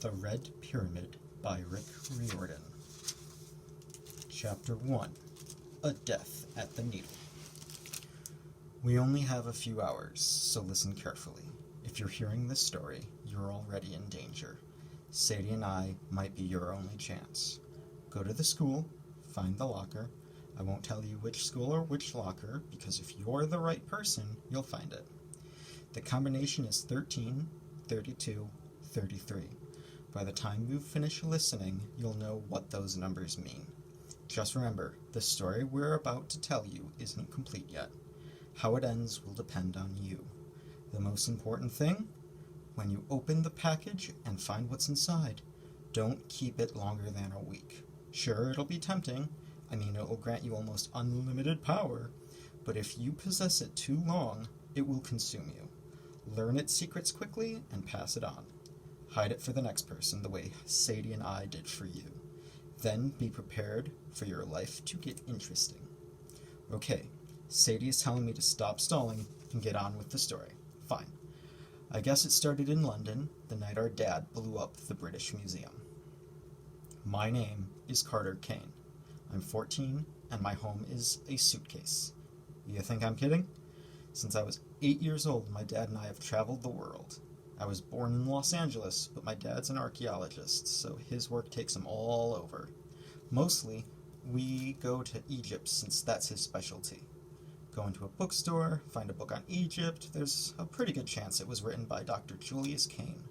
The Red Pyramid by Rick Riordan. Chapter 1. A Death at the Needle. We only have a few hours, so listen carefully. If you're hearing this story, you're already in danger. Sadie and I might be your only chance. Go to the school, find the locker. I won't tell you which school or which locker, because if you're the right person, you'll find it. The combination is 13, 32, 33. By the time you finish listening, you'll know what those numbers mean. Just remember, the story we're about to tell you isn't complete yet. How it ends will depend on you. The most important thing? When you open the package and find what's inside, don't keep it longer than a week. Sure, it'll be tempting. It will grant you almost unlimited power. But if you possess it too long, it will consume you. Learn its secrets quickly and pass it on. Hide it for the next person the way Sadie and I did for you. Then be prepared for your life to get interesting. Okay, Sadie is telling me to stop stalling and get on with the story. Fine. I guess it started in London, the night our dad blew up the British Museum. My name is Carter Kane. I'm 14, and my home is a suitcase. You think I'm kidding? Since I was 8 years old, my dad and I have traveled the world. I was born in Los Angeles, but my dad's an archaeologist, so his work takes him all over. Mostly, we go to Egypt since that's his specialty. Go into a bookstore, find a book on Egypt, there's a pretty good chance it was written by Dr. Julius Cain.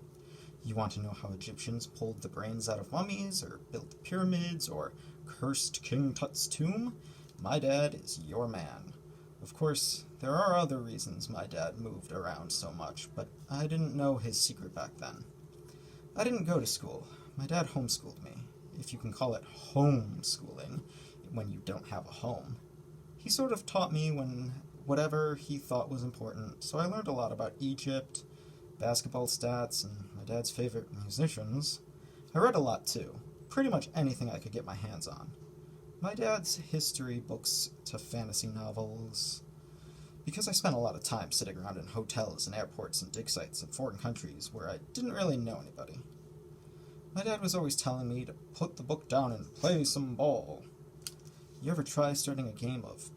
You want to know how Egyptians pulled the brains out of mummies, or built the pyramids, or cursed King Tut's tomb? My dad is your man. Of course, there are other reasons my dad moved around so much, but I didn't know his secret back then. I didn't go to school. My dad homeschooled me, if you can call it homeschooling, when you don't have a home. He sort of taught me whatever he thought was important, so I learned a lot about Egypt, basketball stats, and my dad's favorite musicians. I read a lot too, pretty much anything I could get my hands on. My dad's history books to fantasy novels. Because I spent a lot of time sitting around in hotels and airports and dig sites in foreign countries where I didn't really know anybody. My dad was always telling me to put the book down and play some ball. You ever try starting a game of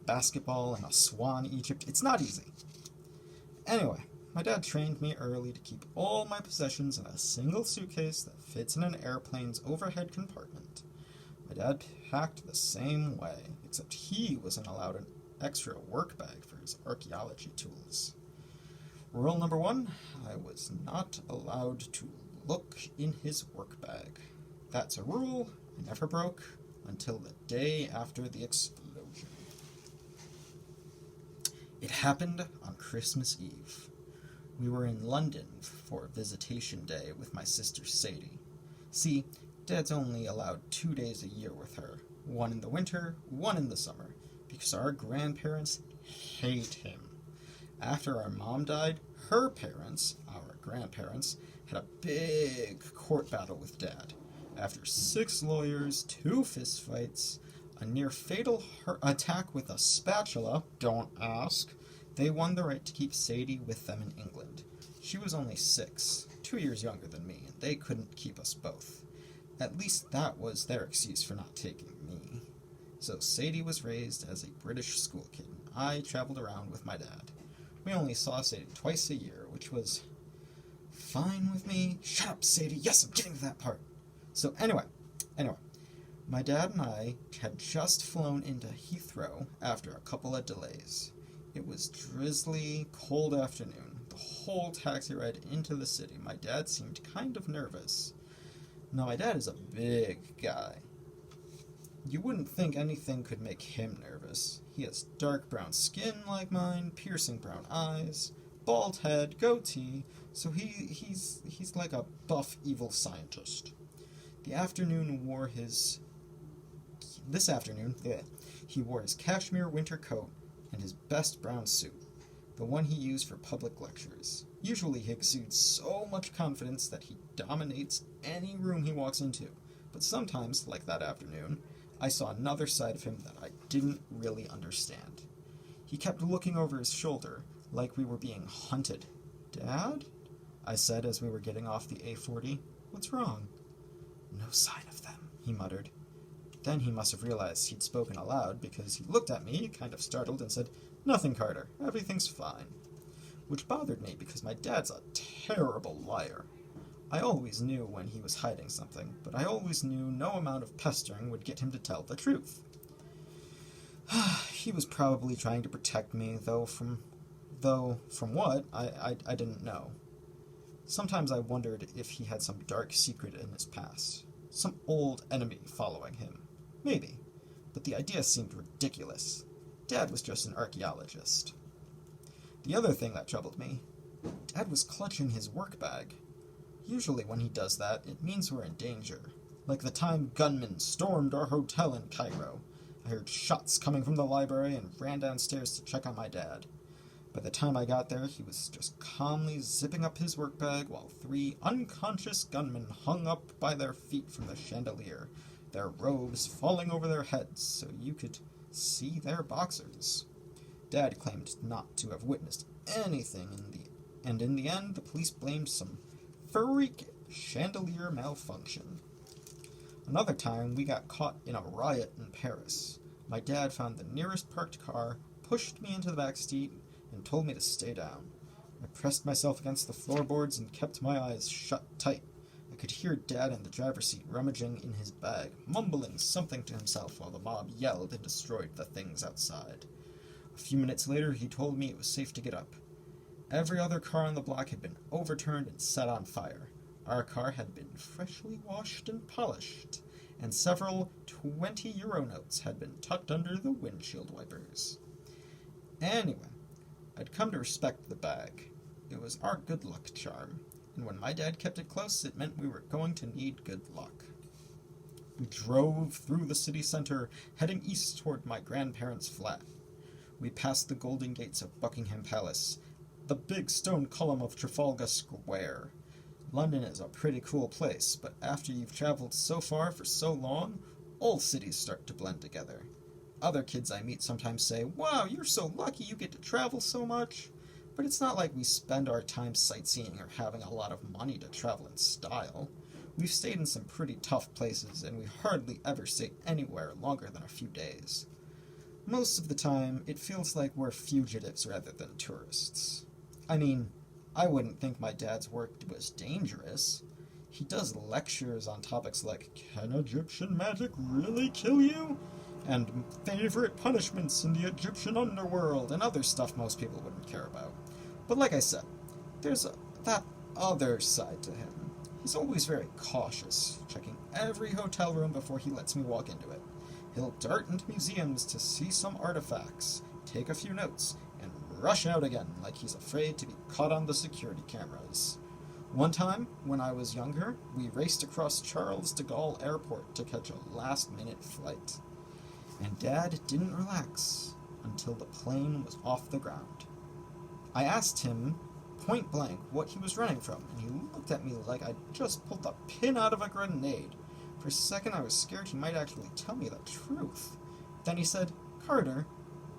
basketball in Aswan, Egypt? It's not easy. Anyway, my dad trained me early to keep all my possessions in a single suitcase that fits in an airplane's overhead compartment. My dad packed the same way, except he wasn't allowed an extra work bag for his archaeology tools. Rule number 1, I was not allowed to look in his work bag. That's a rule I never broke until the day after the explosion. It happened on Christmas Eve. We were in London for visitation day with my sister Sadie. See, Dad's only allowed 2 days a year with her, one in the winter, one in the summer, because our grandparents hate him. After our mom died, her parents, our grandparents, had a big court battle with Dad. After 6 lawyers, 2 fistfights, a near-fatal attack with a spatula, don't ask, they won the right to keep Sadie with them in England. She was only 6, 2 years younger than me, and they couldn't keep us both. At least that was their excuse for not taking me. So Sadie was raised as a British school kid, and I traveled around with my dad. We only saw Sadie twice a year, which was fine with me. Shut up, Sadie! Yes, I'm getting to that part! So anyway, my dad and I had just flown into Heathrow after a couple of delays. It was drizzly, cold afternoon. The whole taxi ride into the city, my dad seemed kind of nervous. Now, my dad is a big guy. You wouldn't think anything could make him nervous. He has dark brown skin like mine, piercing brown eyes, bald head, goatee, so he's like a buff evil scientist. This afternoon, he wore his cashmere winter coat and his best brown suit, the one he used for public lectures. Usually he exudes so much confidence that he dominates any room he walks into, but sometimes, like that afternoon, I saw another side of him that I didn't really understand. He kept looking over his shoulder, like we were being hunted. "Dad?" I said as we were getting off the A40. What's wrong?" "No sign of them," he muttered. Then he must have realized he'd spoken aloud, because he looked at me, kind of startled, and said, "Nothing, Carter. Everything's fine." Which bothered me, because my dad's a terrible liar. I always knew when he was hiding something, but I always knew no amount of pestering would get him to tell the truth. He was probably trying to protect me, though from what, I didn't know. Sometimes I wondered if he had some dark secret in his past, some old enemy following him. Maybe, but the idea seemed ridiculous. Dad was just an archaeologist. The other thing that troubled me, Dad was clutching his work bag. Usually when he does that, it means we're in danger. Like the time gunmen stormed our hotel in Cairo. I heard shots coming from the library and ran downstairs to check on my dad. By the time I got there, he was just calmly zipping up his work bag while 3 unconscious gunmen hung up by their feet from the chandelier, their robes falling over their heads so you could see their boxers. Dad claimed not to have witnessed anything and in the end the police blamed some freak chandelier malfunction. Another time we got caught in a riot in Paris. My dad found the nearest parked car, pushed me into the back seat, and told me to stay down. I pressed myself against the floorboards and kept my eyes shut tight. I could hear Dad in the driver's seat rummaging in his bag, mumbling something to himself while the mob yelled and destroyed the things outside. A few minutes later, he told me it was safe to get up. Every other car on the block had been overturned and set on fire. Our car had been freshly washed and polished, and several 20-euro notes had been tucked under the windshield wipers. Anyway, I'd come to respect the bag. It was our good luck charm, and when my dad kept it close, it meant we were going to need good luck. We drove through the city center, heading east toward my grandparents' flat. We passed the golden gates of Buckingham Palace, the big stone column of Trafalgar Square. London is a pretty cool place, but after you've traveled so far for so long, all cities start to blend together. Other kids I meet sometimes say, "Wow, you're so lucky you get to travel so much." But it's not like we spend our time sightseeing or having a lot of money to travel in style. We've stayed in some pretty tough places, and we hardly ever stay anywhere longer than a few days. Most of the time, it feels like we're fugitives rather than tourists. I mean, I wouldn't think my dad's work was dangerous. He does lectures on topics like, "Can Egyptian magic really kill you?" and favorite punishments in the Egyptian underworld, and other stuff most people wouldn't care about. But like I said, there's that other side to him. He's always very cautious, checking every hotel room before he lets me walk into it. He'll dart into museums to see some artifacts, take a few notes, and rush out again like he's afraid to be caught on the security cameras. One time, when I was younger, we raced across Charles de Gaulle Airport to catch a last-minute flight. And Dad didn't relax until the plane was off the ground. I asked him, point blank, what he was running from, and he looked at me like I'd just pulled a pin out of a grenade. For a second I was scared he might actually tell me the truth. Then he said, "Carter,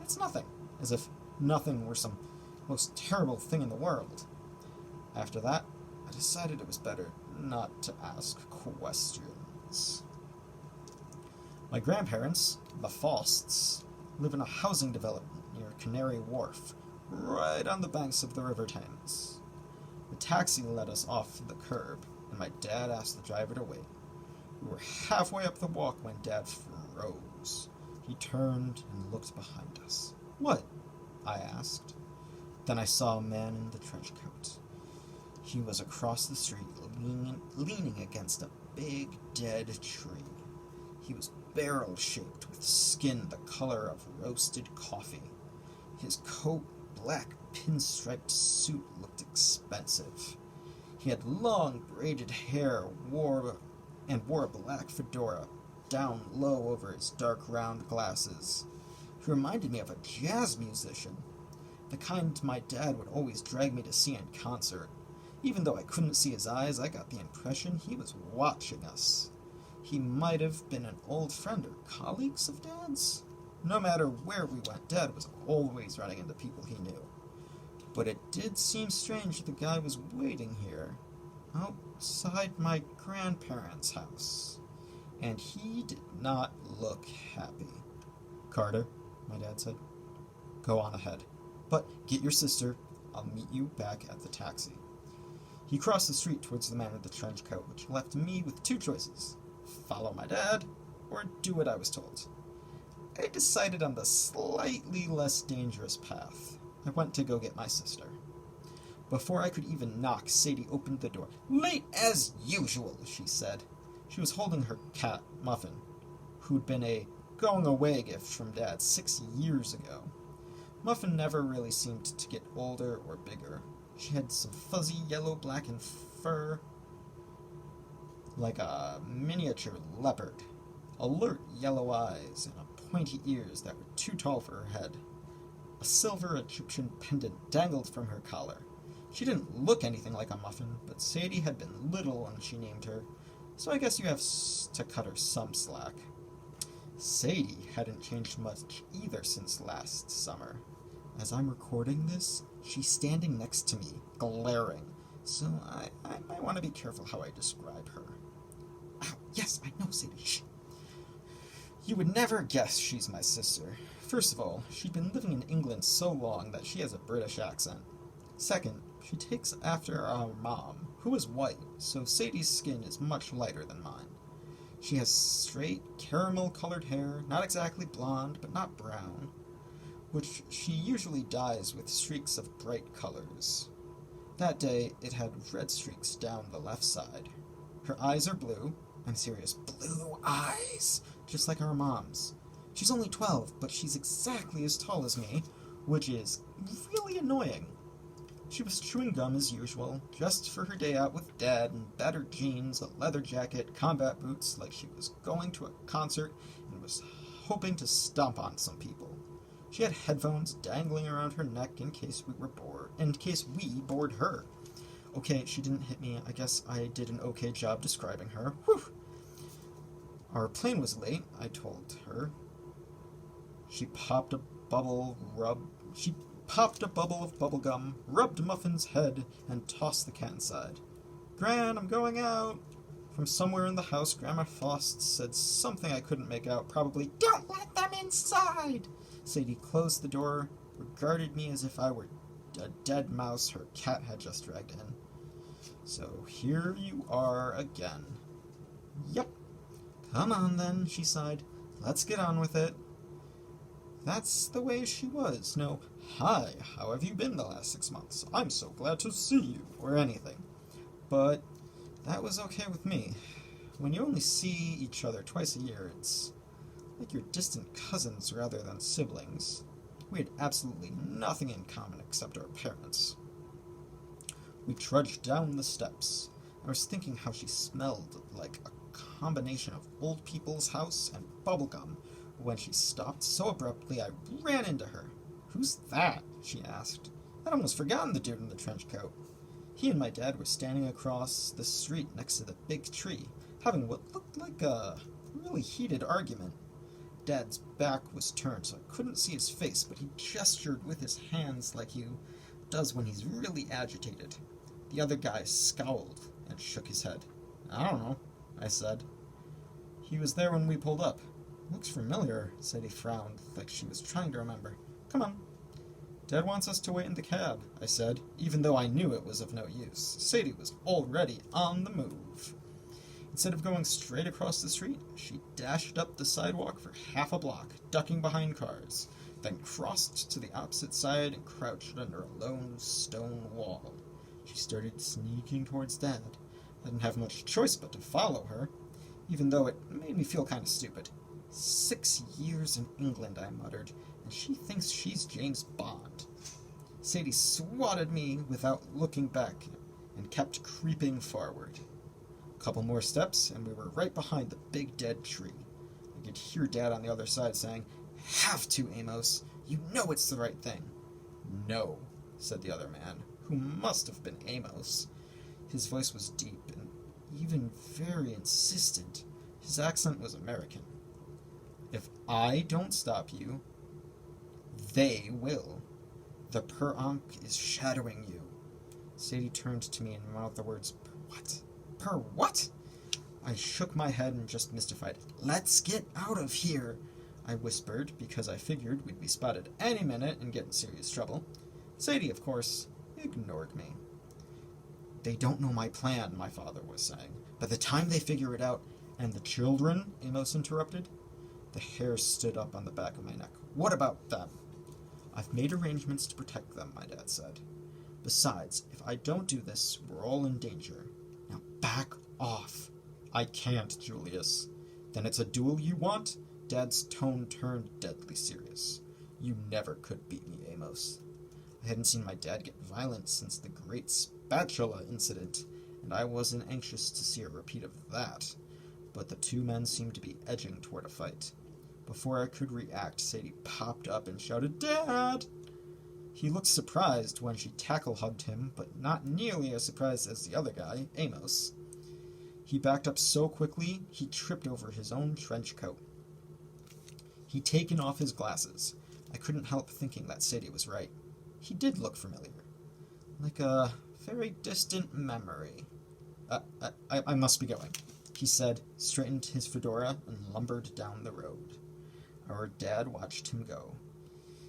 it's nothing," as if nothing were some most terrible thing in the world. After that, I decided it was better not to ask questions. My grandparents, the Fausts, live in a housing development near Canary Wharf, right on the banks of the River Thames. The taxi let us off the curb, and my dad asked the driver to wait. We were halfway up the walk when Dad froze. He turned and looked behind us. "What?" I asked. Then I saw a man in the trench coat. He was across the street, leaning against a big, dead tree. He was barrel-shaped with skin the color of roasted coffee. His coat, black pinstriped suit looked expensive. He had long braided hair, wore a black fedora down low over his dark round glasses. He reminded me of a jazz musician, the kind my dad would always drag me to see in concert. Even though I couldn't see his eyes, I got the impression he was watching us. He might have been an old friend or colleagues of Dad's. No matter where we went, Dad was always running into people he knew. But it did seem strange that the guy was waiting here. outside my grandparents' house, and he did not look happy. Carter, my dad said, go on ahead. But get your sister. I'll meet you back at the taxi. He crossed the street towards the man in the trench coat, which left me with two choices: follow my dad, or do what I was told. I decided on the slightly less dangerous path. I went to go get my sister. Before I could even knock, Sadie opened the door. Late as usual, she said. She was holding her cat, Muffin, who'd been a going-away gift from Dad 6 years ago. Muffin never really seemed to get older or bigger. She had some fuzzy yellow-blackened fur, like a miniature leopard, alert yellow eyes, and pointy ears that were too tall for her head. A silver Egyptian pendant dangled from her collar. She didn't look anything like a muffin, but Sadie had been little when she named her, so I guess you have to cut her some slack. Sadie hadn't changed much either since last summer. As I'm recording this, she's standing next to me, glaring, so I might want to be careful how I describe her. Ow, yes, I know, Sadie. Shh. You would never guess she's my sister. First of all, she'd been living in England so long that she has a British accent. Second, she takes after our mom, who is white, so Sadie's skin is much lighter than mine. She has straight, caramel-colored hair, not exactly blonde, but not brown, which she usually dyes with streaks of bright colors. That day, it had red streaks down the left side. Her eyes are blue. I'm serious, blue eyes! Just like our mom's. She's only 12, but she's exactly as tall as me, which is really annoying. She was chewing gum as usual, dressed for her day out with Dad in battered jeans, a leather jacket, combat boots, like she was going to a concert and was hoping to stomp on some people. She had headphones dangling around her neck in case we bored her. Okay, she didn't hit me. I guess I did an okay job describing her. Whew! Our plane was late, I told her. She popped a bubble of bubble gum, rubbed Muffin's head, and tossed the cat inside. Gran, I'm going out! From somewhere in the house, Grandma Frost said something I couldn't make out, probably, Don't let them inside! Sadie closed the door, regarded me as if I were a dead mouse her cat had just dragged in. So here you are again. Yep. Come on then, she sighed. Let's get on with it. That's the way she was. No, hi, how have you been the last 6 months? I'm so glad to see you, or anything. But that was okay with me. When you only see each other twice a year, it's like you're distant cousins rather than siblings. We had absolutely nothing in common except our parents. We trudged down the steps. I was thinking how she smelled like a combination of old people's house and bubblegum. When she stopped so abruptly, I ran into her. Who's that? She asked. I'd almost forgotten the dude in the trench coat. He and my dad were standing across the street next to the big tree, having what looked like a really heated argument. Dad's back was turned, so I couldn't see his face, but he gestured with his hands like he does when he's really agitated. The other guy scowled and shook his head. I don't know, I said. He was there when we pulled up. Looks familiar, Sadie frowned, like she was trying to remember. Come on. Dad wants us to wait in the cab, I said, even though I knew it was of no use. Sadie was already on the move. Instead of going straight across the street, she dashed up the sidewalk for half a block, ducking behind cars, then crossed to the opposite side and crouched under a lone stone wall. She started sneaking towards Dad. I didn't have much choice but to follow her, even though it made me feel kind of stupid. 6 years in England, I muttered, and she thinks she's James Bond. Sadie swatted me without looking back and kept creeping forward. A couple more steps, and we were right behind the big dead tree. I could hear Dad on the other side saying, Have to, Amos. You know it's the right thing. No, said the other man, who must have been Amos. His voice was deep and even very insistent. His accent was American. If I don't stop you, they will. The Per Ankh is shadowing you. Sadie turned to me and mouthed the words What? Per what? I shook my head and just mystified. Let's get out of here, I whispered, because I figured we'd be spotted any minute and get in serious trouble. Sadie, of course, ignored me. They don't know my plan, my father was saying. By the time they figure it out, and the children, Amos interrupted. The hair stood up on the back of my neck. What about them? I've made arrangements to protect them, my dad said. Besides, if I don't do this, we're all in danger. Now back off. I can't, Julius. Then it's a duel you want? Dad's tone turned deadly serious. You never could beat me, Amos. I hadn't seen my dad get violent since the great spatula incident, and I wasn't anxious to see a repeat of that. But the two men seemed to be edging toward a fight. Before I could react, Sadie popped up and shouted, Dad! He looked surprised when she tackle-hugged him, but not nearly as surprised as the other guy, Amos. He backed up so quickly, he tripped over his own trench coat. He'd taken off his glasses. I couldn't help thinking that Sadie was right. He did look familiar. Like a very distant memory. I must be going, he said, straightened his fedora, and lumbered down the road. Our dad watched him go.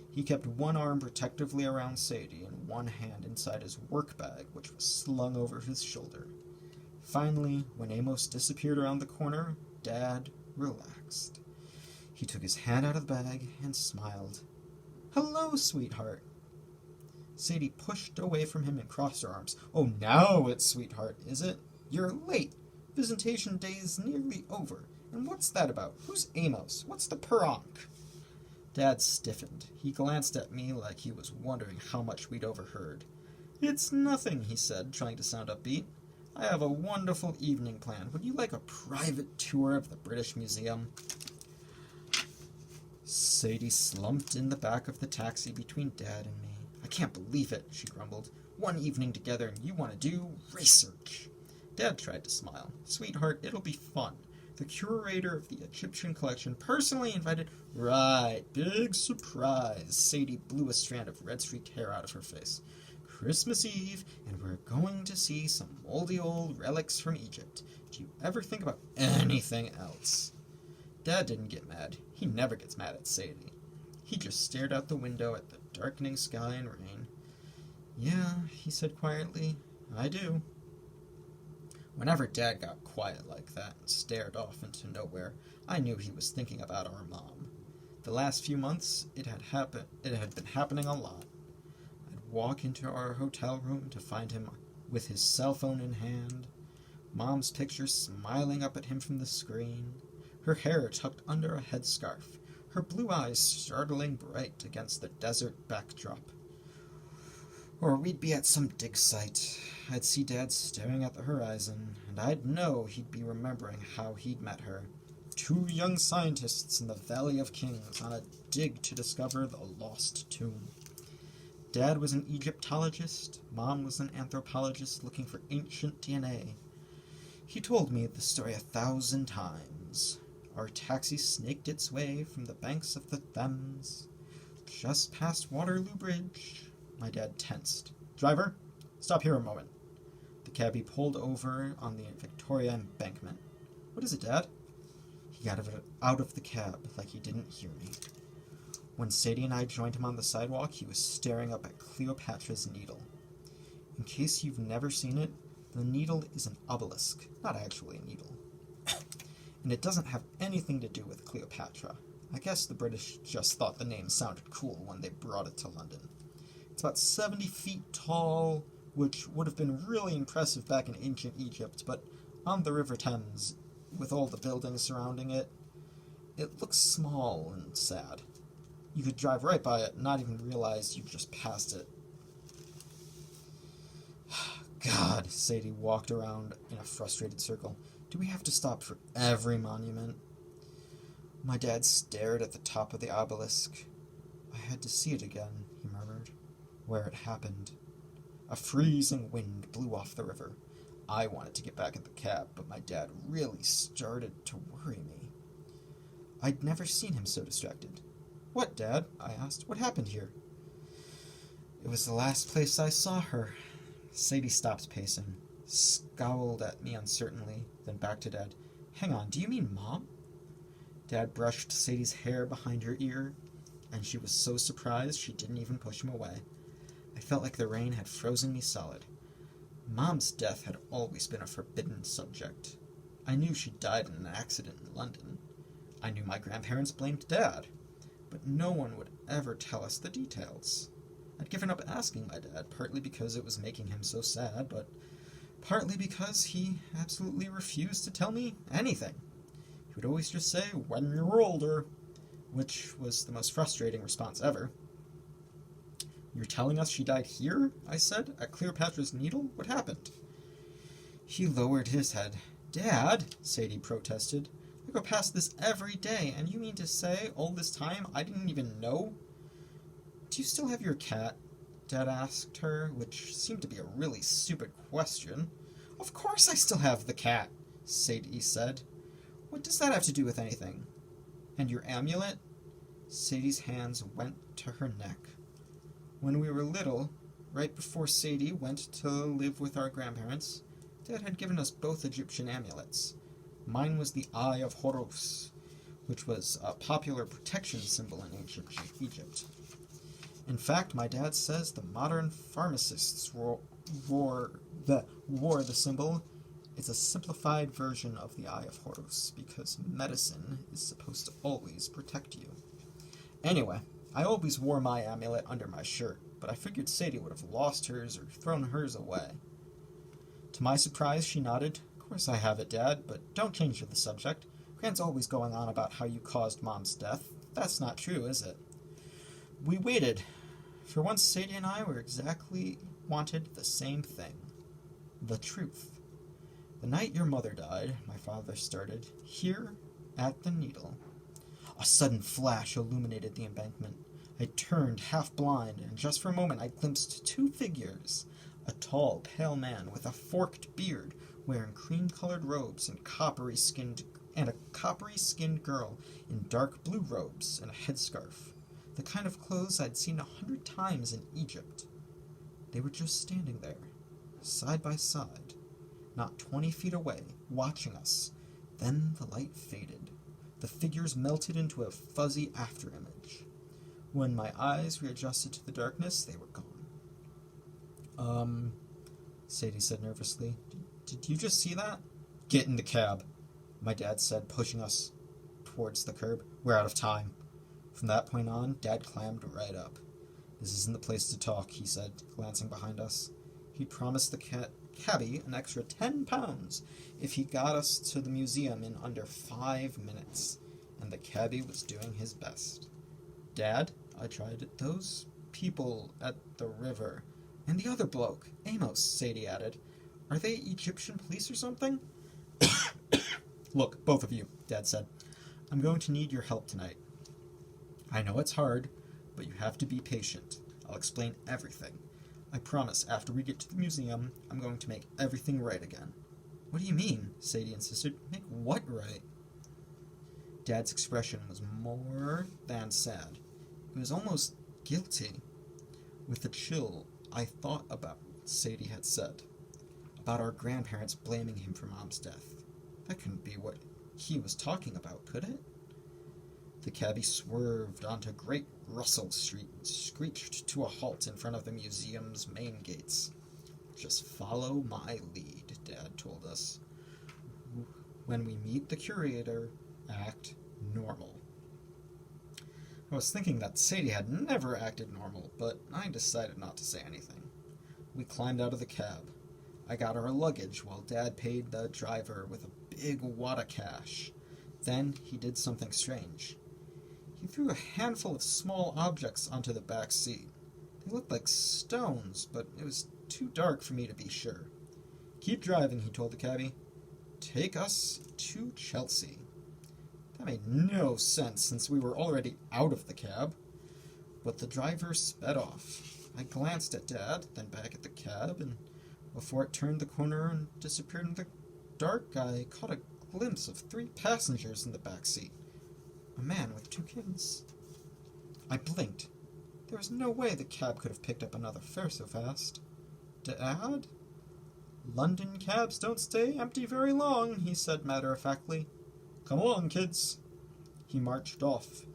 He kept one arm protectively around Sadie and one hand inside his work bag, which was slung over his shoulder. Finally, when Amos disappeared around the corner, Dad relaxed. He took his hand out of the bag and smiled. Hello, sweetheart. Sadie pushed away from him and crossed her arms. Oh, now it's sweetheart, is it? You're late. Visitation day's nearly over. And what's that about? Who's Amos? What's the peronk? Dad stiffened. He glanced at me like he was wondering how much we'd overheard. It's nothing, he said, trying to sound upbeat. I have a wonderful evening planned. Would you like a private tour of the British Museum? Sadie slumped in the back of the taxi between Dad and me. I can't believe it, she grumbled. One evening together and you want to do research. Dad tried to smile. Sweetheart, it'll be fun. The curator of the Egyptian collection personally invited... Right, big surprise. Sadie blew a strand of red-streaked hair out of her face. Christmas Eve, and we're going to see some moldy old relics from Egypt. Do you ever think about anything else? Dad didn't get mad. He never gets mad at Sadie. He just stared out the window at the darkening sky and rain. Yeah, he said quietly, I do. Whenever Dad got quiet like that and stared off into nowhere, I knew he was thinking about our mom. The last few months, it had been happening a lot. I'd walk into our hotel room to find him with his cell phone in hand, Mom's picture smiling up at him from the screen, her hair tucked under a headscarf, her blue eyes startling bright against the desert backdrop. Or we'd be at some dig site. I'd see Dad staring at the horizon, and I'd know he'd be remembering how he'd met her. Two young scientists in the Valley of Kings on a dig to discover the lost tomb. Dad was an Egyptologist, Mom was an anthropologist looking for ancient DNA. He told me the story 1,000 times. Our taxi snaked its way from the banks of the Thames, just past Waterloo Bridge. My dad tensed. Driver, stop here a moment. The cabbie pulled over on the Victoria Embankment. What is it, Dad? He got out of the cab like he didn't hear me. When Sadie and I joined him on the sidewalk, he was staring up at Cleopatra's Needle. In case you've never seen it, the needle is an obelisk, not actually a needle. And it doesn't have anything to do with Cleopatra. I guess the British just thought the name sounded cool when they brought it to London. It's about 70 feet tall, which would have been really impressive back in ancient Egypt, but on the River Thames, with all the buildings surrounding it, it looks small and sad. You could drive right by it and not even realize you've just passed it. God, Sadie walked around in a frustrated circle. Do we have to stop for every monument? My dad stared at the top of the obelisk. I had to see it again, he murmured, where it happened. A freezing wind blew off the river. I wanted to get back in the cab, but my dad really started to worry me. I'd never seen him so distracted. What, Dad? I asked. What happened here? It was the last place I saw her. Sadie stopped pacing. scowled at me uncertainly, then back to Dad. Hang on, do you mean Mom? Dad brushed Sadie's hair behind her ear, and she was so surprised she didn't even push him away. I felt like the rain had frozen me solid. Mom's death had always been a forbidden subject. I knew she died in an accident in London. I knew my grandparents blamed Dad, but no one would ever tell us the details. I'd given up asking my dad, partly because it was making him so sad, but partly because he absolutely refused to tell me anything. He would always just say, "When you're older," which was the most frustrating response ever. "You're telling us she died here?" I said, "at Cleopatra's Needle? What happened?" He lowered his head. "Dad," Sadie protested, "I go past this every day, and you mean to say all this time I didn't even know?" "Do you still have your cat?" Dad asked her, which seemed to be a really stupid question. "Of course I still have the cat," Sadie said. "What does that have to do with anything?" "And your amulet?" Sadie's hands went to her neck. "When we were little, right before Sadie went to live with our grandparents, Dad had given us both Egyptian amulets. Mine was the Eye of Horus, which was a popular protection symbol in ancient Egypt. In fact, my dad says the modern pharmacists wore the symbol. It's a simplified version of the Eye of Horus, because medicine is supposed to always protect you. Anyway, I always wore my amulet under my shirt, but I figured Sadie would have lost hers or thrown hers away." To my surprise, she nodded. "Of course I have it, Dad, but don't change the subject. Grant's always going on about how you caused Mom's death. That's not true, is it?" We waited. For once, Sadie and I wanted the same thing. The truth. "The night your mother died," my father started, "here at the Needle." A sudden flash illuminated the embankment. I turned, half blind, and just for a moment I glimpsed two figures. A tall, pale man with a forked beard, wearing cream-colored robes, and a coppery-skinned girl in dark blue robes and a headscarf. The kind of clothes I'd seen 100 times in Egypt. They were just standing there, side by side, not 20 feet away, watching us. Then the light faded. The figures melted into a fuzzy afterimage. When my eyes readjusted to the darkness, they were gone. Sadie said nervously. Did you just see that?" "Get in the cab," my dad said, pushing us towards the curb. "We're out of time." From that point on, Dad clammed right up. "This isn't the place to talk," he said, glancing behind us. He promised the cabbie an extra £10 if he got us to the museum in under 5 minutes, and the cabbie was doing his best. "Dad," I tried, "those people at the river, and the other bloke, Amos," Sadie added, "are they Egyptian police or something?" "Look, both of you," Dad said, "I'm going to need your help tonight. I know it's hard, but you have to be patient. I'll explain everything. I promise after we get to the museum, I'm going to make everything right again." "What do you mean?" Sadie insisted. "Make what right?" Dad's expression was more than sad. It was almost guilty. With a chill, I thought about what Sadie had said, about our grandparents blaming him for Mom's death. That couldn't be what he was talking about, could it? The cabbie swerved onto Great Russell Street and screeched to a halt in front of the museum's main gates. "Just follow my lead," Dad told us. "When we meet the curator, act normal." I was thinking that Sadie had never acted normal, but I decided not to say anything. We climbed out of the cab. I got our luggage while Dad paid the driver with a big wad of cash. Then he did something strange. He threw a handful of small objects onto the back seat. They looked like stones, but it was too dark for me to be sure. "Keep driving," he told the cabbie. "Take us to Chelsea." That made no sense since we were already out of the cab. But the driver sped off. I glanced at Dad, then back at the cab, and before it turned the corner and disappeared in the dark, I caught a glimpse of 3 passengers in the back seat. A man with 2 kids. I blinked. There was no way the cab could have picked up another fare so fast. "Dad?" London cabs don't stay empty very long, he said matter-of-factly. Come along, kids. He marched off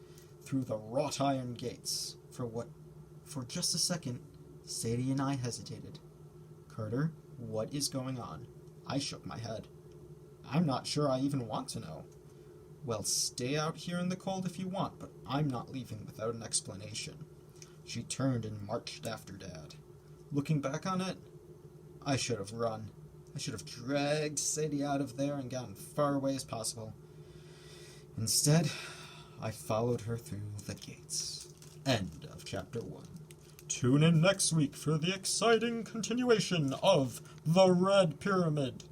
through the wrought iron gates. For just a second, Sadie and I hesitated. Carter, what is going on? I shook my head. I'm not sure I even want to know. Well, stay out here in the cold if you want, but I'm not leaving without an explanation. She turned and marched after Dad. Looking back on it, I should have run. I should have dragged Sadie out of there and gotten far away as possible. Instead, I followed her through the gates. End of Chapter 1. Tune in next week for the exciting continuation of The Red Pyramid.